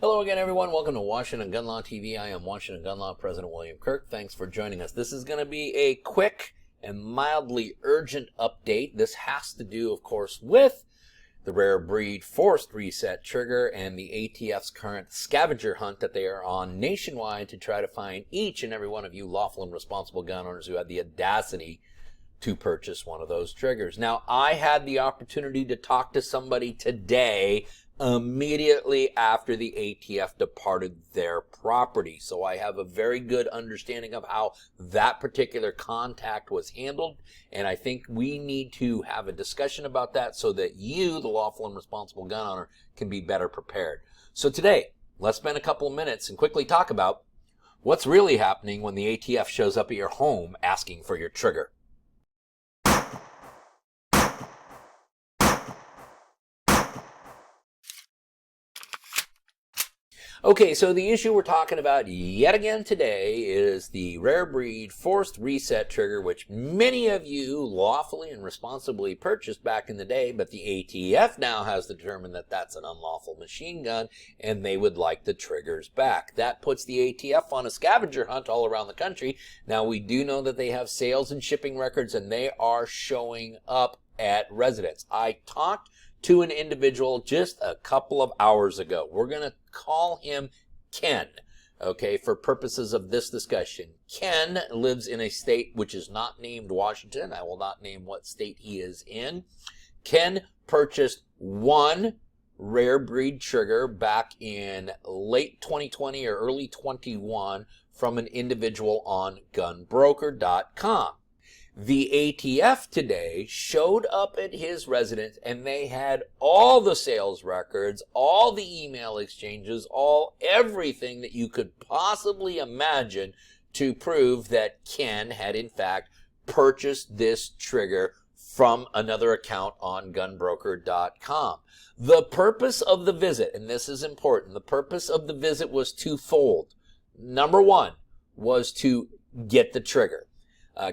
Hello again, everyone. Welcome to Washington Gun Law TV. I am Washington Gun Law President William Kirk. Thanks for joining us. This is going to be a quick and mildly urgent update. This has to do, of course, with the Rare Breed forced reset trigger and the ATF's current scavenger hunt that they are on nationwide to try to find each and every one of you lawful and responsible gun owners who had the audacity to purchase one of those triggers. Now, I had the opportunity to talk to somebody today immediately after the ATF departed their property. So I have a very good understanding of how that particular contact was handled. And I think we need to have a discussion about that so that you, the lawful and responsible gun owner, can be better prepared. So today, let's spend a couple of minutes and quickly talk about what's really happening when the ATF shows up at your home asking for your trigger. Okay, so the issue we're talking about yet again today is the Rare Breed forced reset trigger, which many of you lawfully and responsibly purchased back in the day, but the ATF now has determined that that's an unlawful machine gun, and they would like the triggers back. That puts the ATF on a scavenger hunt all around the country. Now, we do know that they have sales and shipping records, and they are showing up at residents. I talked to an individual just a couple of hours ago. We're going to call him Ken, okay, for purposes of this discussion. Ken lives in a state which is not named Washington. I will not name what state he is in. Ken purchased one Rare Breed trigger back in late 2020 or early 21 from an individual on gunbroker.com. The ATF today showed up at his residence and they had all the sales records, all the email exchanges, everything that you could possibly imagine to prove that Ken had in fact purchased this trigger from another account on gunbroker.com. The purpose of the visit, and this is important, the purpose of the visit was twofold. Number one was to get the trigger.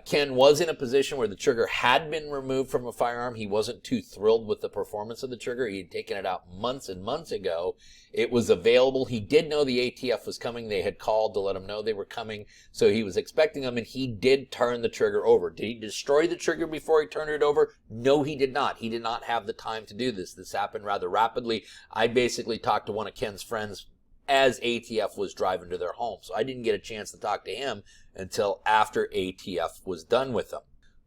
Ken was in a position where the trigger had been removed from a firearm. He wasn't too thrilled with the performance of the trigger. He had taken it out months and months ago. It was available. He did know the ATF was coming. They had called to let him know they were coming, so he was expecting them, and he did turn the trigger over. Did he destroy the trigger before he turned it over? No, he did not. He did not have the time to do this. This happened rather rapidly. I basically talked to one of Ken's friends as ATF was driving to their home. So I didn't get a chance to talk to him until after ATF was done with them.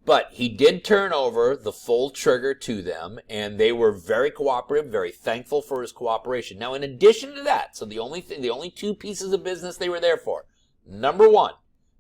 But he did turn over the full trigger to them, and they were very cooperative, very thankful for his cooperation. Now, in addition to that, so the only two pieces of business they were there for. Number one,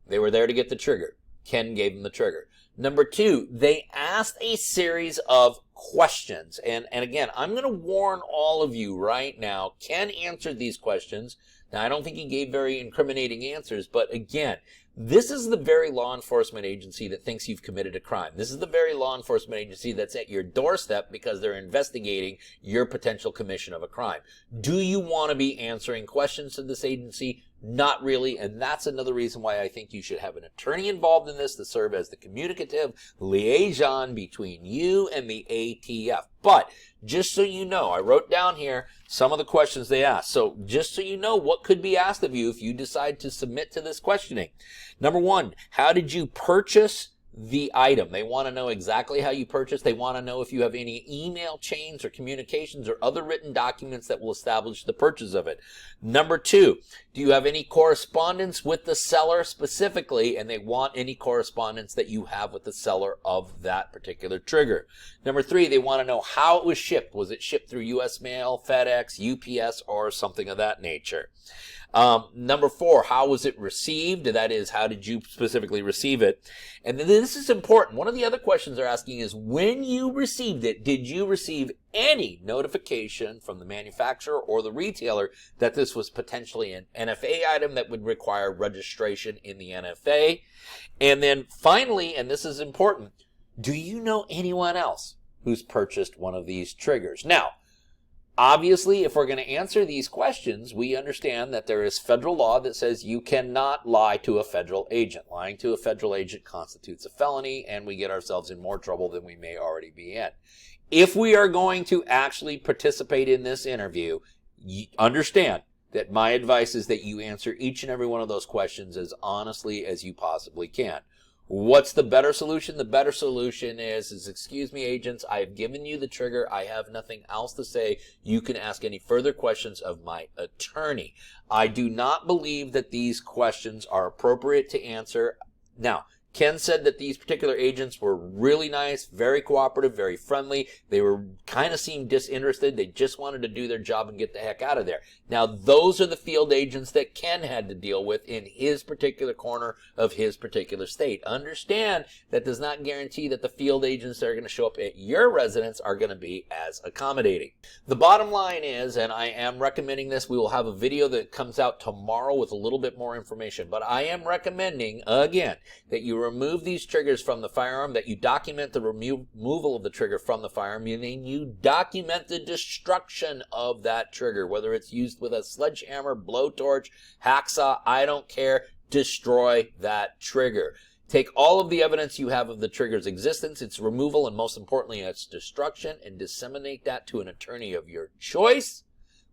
they were there to get the trigger. Ken gave them the trigger. Number two, they asked a series of questions. And again, I'm going to warn all of you right now, Ken answered these questions. Now, I don't think he gave very incriminating answers, but again, this is the very law enforcement agency that thinks you've committed a crime. This is the very law enforcement agency that's at your doorstep because they're investigating your potential commission of a crime. Do you want to be answering questions to this agency? Not really, and that's another reason why I think you should have an attorney involved in this to serve as the communicative liaison between you and the ATF. But just so you know, I wrote down here some of the questions they asked. So just so you know what could be asked of you if you decide to submit to this questioning. Number one, how did you purchase the item? They want to know exactly how you purchased. They want to know if you have any email chains or communications or other written documents that will establish the purchase of it. Number two, do you have any correspondence with the seller specifically? And they want any correspondence that you have with the seller of that particular trigger. Number three, they want to know how it was shipped. Was it shipped through U.S. Mail, FedEx, UPS, or something of that nature? Number four, how was it received? That is, how did you specifically receive it? And then this is important. One of the other questions they're asking is, when you received it, did you receive any notification from the manufacturer or the retailer that this was potentially an NFA item that would require registration in the NFA? And then finally, and this is important, do you know anyone else who's purchased one of these triggers? Now, obviously, if we're going to answer these questions, we understand that there is federal law that says you cannot lie to a federal agent. Lying to a federal agent constitutes a felony, and we get ourselves in more trouble than we may already be in. If we are going to actually participate in this interview, understand that my advice is that you answer each and every one of those questions as honestly as you possibly can. What's the better solution? The better solution is excuse me, agents, I have given you the trigger. I have nothing else to say. You can ask any further questions of my attorney. I do not believe that these questions are appropriate to answer. Now, Ken said that these particular agents were really nice, very cooperative, very friendly. They were kind of seemed disinterested. They just wanted to do their job and get the heck out of there. Now, those are the field agents that Ken had to deal with in his particular corner of his particular state. Understand that does not guarantee that the field agents that are going to show up at your residence are going to be as accommodating. The bottom line is, and I am recommending this, we will have a video that comes out tomorrow with a little bit more information, but I am recommending, again, that you remove these triggers from the firearm, that you document the removal of the trigger from the firearm, and then you document the destruction of that trigger, whether it's used with a sledgehammer, blowtorch, hacksaw, I don't care. Destroy that trigger. Take all of the evidence you have of the trigger's existence, its removal, and most importantly, its destruction, and disseminate that to an attorney of your choice.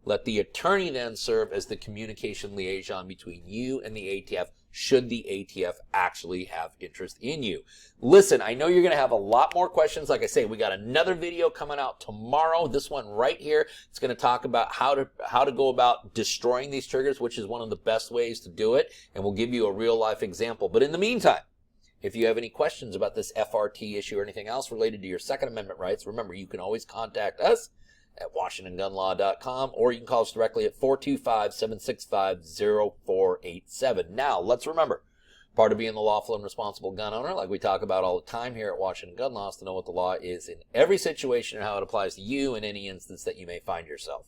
Let the attorney then serve as the communication liaison between you and the ATF, should the ATF actually have interest in you. Listen, I know you're going to have a lot more questions. Like I say, we got another video coming out tomorrow. This one right here, it's going to talk about how to go about destroying these triggers, which is one of the best ways to do it, and we'll give you a real life example. But in the meantime, if you have any questions about this FRT issue or anything else related to your Second Amendment rights, remember, you can always contact us at WashingtonGunLaw.com, or you can call us directly at 425-765-0487. Now, let's remember, part of being the lawful and responsible gun owner, like we talk about all the time here at Washington Gun Law, is to know what the law is in every situation and how it applies to you in any instance that you may find yourself.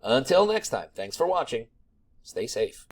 Until next time, thanks for watching. Stay safe.